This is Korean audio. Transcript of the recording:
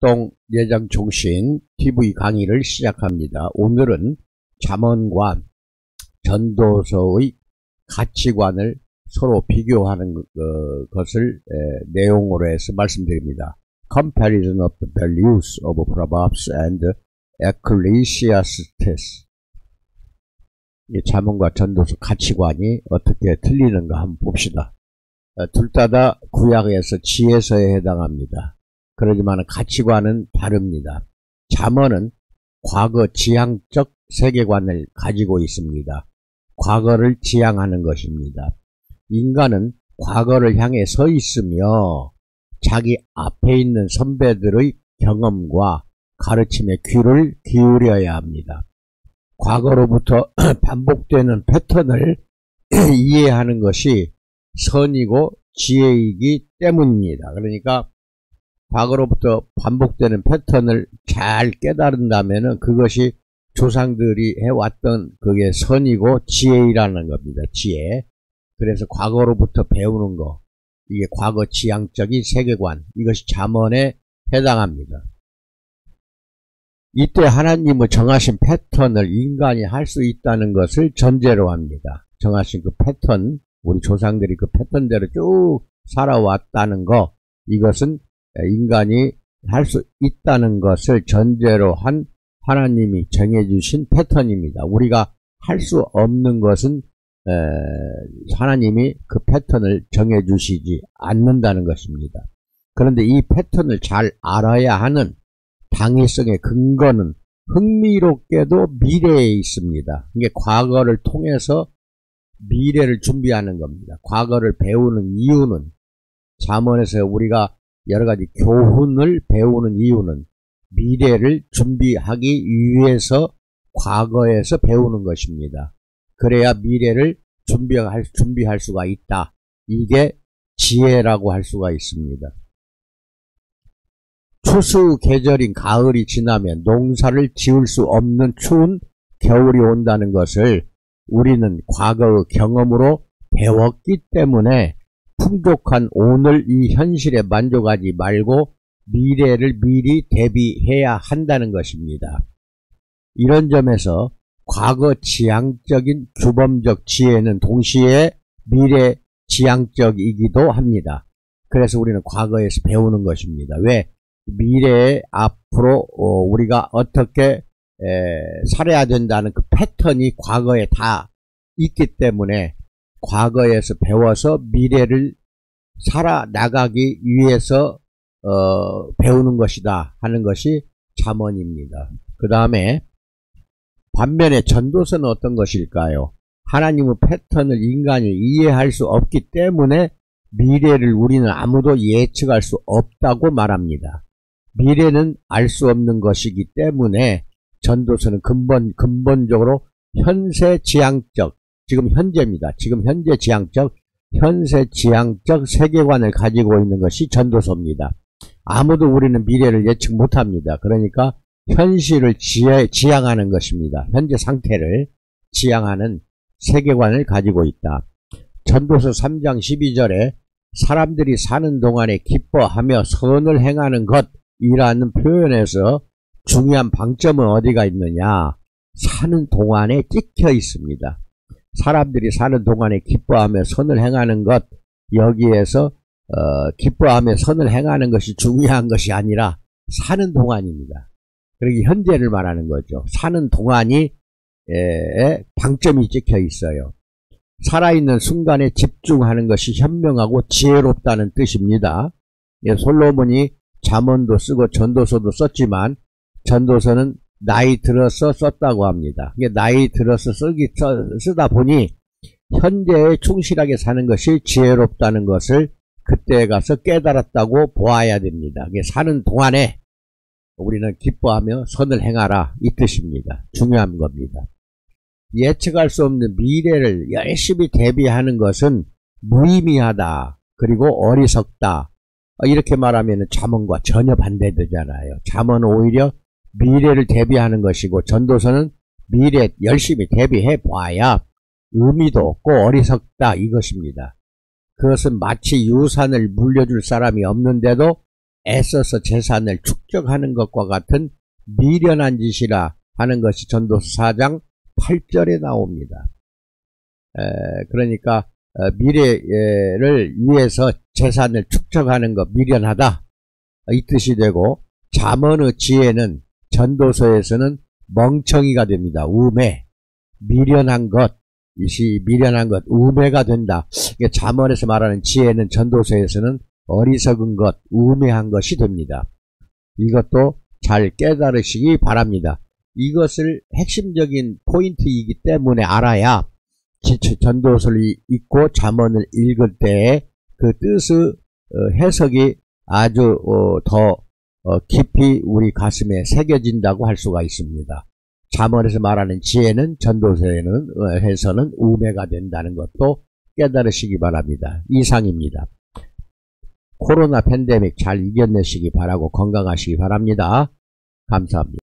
활동 예정 총신 TV 강의를 시작합니다. 오늘은 잠언과 전도서의 가치관을 서로 비교하는 것을 내용으로 해서 말씀드립니다. Comparison of the values of Proverbs and Ecclesiastes. 이 잠언과 전도서 가치관이 어떻게 틀리는가 한번 봅시다. 둘 다 구약에서 지혜서에 해당합니다. 그러지만 가치관은 다릅니다. 잠언은 과거 지향적 세계관을 가지고 있습니다. 과거를 지향하는 것입니다. 인간은 과거를 향해 서 있으며 자기 앞에 있는 선배들의 경험과 가르침에 귀를 기울여야 합니다. 과거로부터 반복되는 패턴을 이해하는 것이 선이고 지혜이기 때문입니다. 그러니까 과거로부터 반복되는 패턴을 잘 깨달은다면 그것이 조상들이 해왔던 그게 선이고 지혜이라는 겁니다. 지혜. 그래서 과거로부터 배우는 거, 이게 과거 지향적인 세계관, 이것이 잠언에 해당합니다. 이때 하나님의 정하신 패턴을 인간이 할 수 있다는 것을 전제로 합니다. 정하신 그 패턴, 우리 조상들이 그 패턴대로 쭉 살아왔다는 거, 이것은 인간이 할 수 있다는 것을 전제로 한 하나님이 정해주신 패턴입니다. 우리가 할 수 없는 것은 하나님이 그 패턴을 정해주시지 않는다는 것입니다. 그런데 이 패턴을 잘 알아야 하는 당위성의 근거는 흥미롭게도 미래에 있습니다. 이게 과거를 통해서 미래를 준비하는 겁니다. 과거를 배우는 이유는, 잠언에서 우리가 여러가지 교훈을 배우는 이유는 미래를 준비하기 위해서 과거에서 배우는 것입니다. 그래야 미래를 준비할 수가 있다. 이게 지혜라고 할 수가 있습니다. 추수 계절인 가을이 지나면 농사를 지을 수 없는 추운 겨울이 온다는 것을 우리는 과거의 경험으로 배웠기 때문에 풍족한 오늘 이 현실에 만족하지 말고 미래를 미리 대비해야 한다는 것입니다. 이런 점에서 과거 지향적인 규범적 지혜는 동시에 미래 지향적이기도 합니다. 그래서 우리는 과거에서 배우는 것입니다. 왜? 미래에 앞으로 우리가 어떻게 살아야 된다는 그 패턴이 과거에 다 있기 때문에 과거에서 배워서 미래를 살아나가기 위해서 배우는 것이다 하는 것이 잠언입니다. 그 다음에 반면에 전도서는 어떤 것일까요? 하나님의 패턴을 인간이 이해할 수 없기 때문에 미래를 우리는 아무도 예측할 수 없다고 말합니다. 미래는 알 수 없는 것이기 때문에 전도서는 근본적으로 현세 지향적, 지금 현재입니다. 지금 현재 지향적, 현세 지향적 세계관을 가지고 있는 것이 전도서입니다. 아무도 우리는 미래를 예측 못합니다. 그러니까 현실을 지향하는 것입니다. 현재 상태를 지향하는 세계관을 가지고 있다. 전도서 3장 12절에 사람들이 사는 동안에 기뻐하며 선을 행하는 것이라는 표현에서 중요한 방점은 어디가 있느냐? 사는 동안에 찍혀 있습니다. 사람들이 사는 동안에 기뻐하며 선을 행하는 것, 여기에서 기뻐하며 선을 행하는 것이 중요한 것이 아니라 사는 동안입니다. 그러기 현재를 말하는 거죠. 사는 동안이 방점이 찍혀 있어요. 살아있는 순간에 집중하는 것이 현명하고 지혜롭다는 뜻입니다. 솔로몬이 잠언도 쓰고 전도서도 썼지만 전도서는 나이 들어서 썼다고 합니다. 나이 들어서 쓰다 보니 현재에 충실하게 사는 것이 지혜롭다는 것을 그때 가서 깨달았다고 보아야 됩니다. 사는 동안에 우리는 기뻐하며 선을 행하라, 이 뜻입니다. 중요한 겁니다. 예측할 수 없는 미래를 열심히 대비하는 것은 무의미하다, 그리고 어리석다, 이렇게 말하면 잠언과 전혀 반대되잖아요. 잠언은 오히려 미래를 대비하는 것이고 전도서는 미래 열심히 대비해 봐야 의미도 없고 어리석다, 이것입니다. 그것은 마치 유산을 물려줄 사람이 없는데도 애써서 재산을 축적하는 것과 같은 미련한 짓이라 하는 것이 전도서 4장 8절에 나옵니다. 그러니까 미래를 위해서 재산을 축적하는 것 미련하다 이 뜻이 되고, 잠언의 지혜는 전도서에서는 멍청이가 됩니다. 우매, 미련한 것, 미련한 것, 우매가 된다. 잠언에서 말하는 지혜는 전도서에서는 어리석은 것, 우매한 것이 됩니다. 이것도 잘 깨달으시기 바랍니다. 이것을 핵심적인 포인트이기 때문에 알아야 전도서를 읽고 잠언을 읽을 때에 그 뜻의 해석이 아주 더 깊이 우리 가슴에 새겨진다고 할 수가 있습니다. 잠언에서 말하는 지혜는 전도서에는 해서는 우매가 된다는 것도 깨달으시기 바랍니다. 이상입니다. 코로나 팬데믹 잘 이겨내시기 바라고 건강하시기 바랍니다. 감사합니다.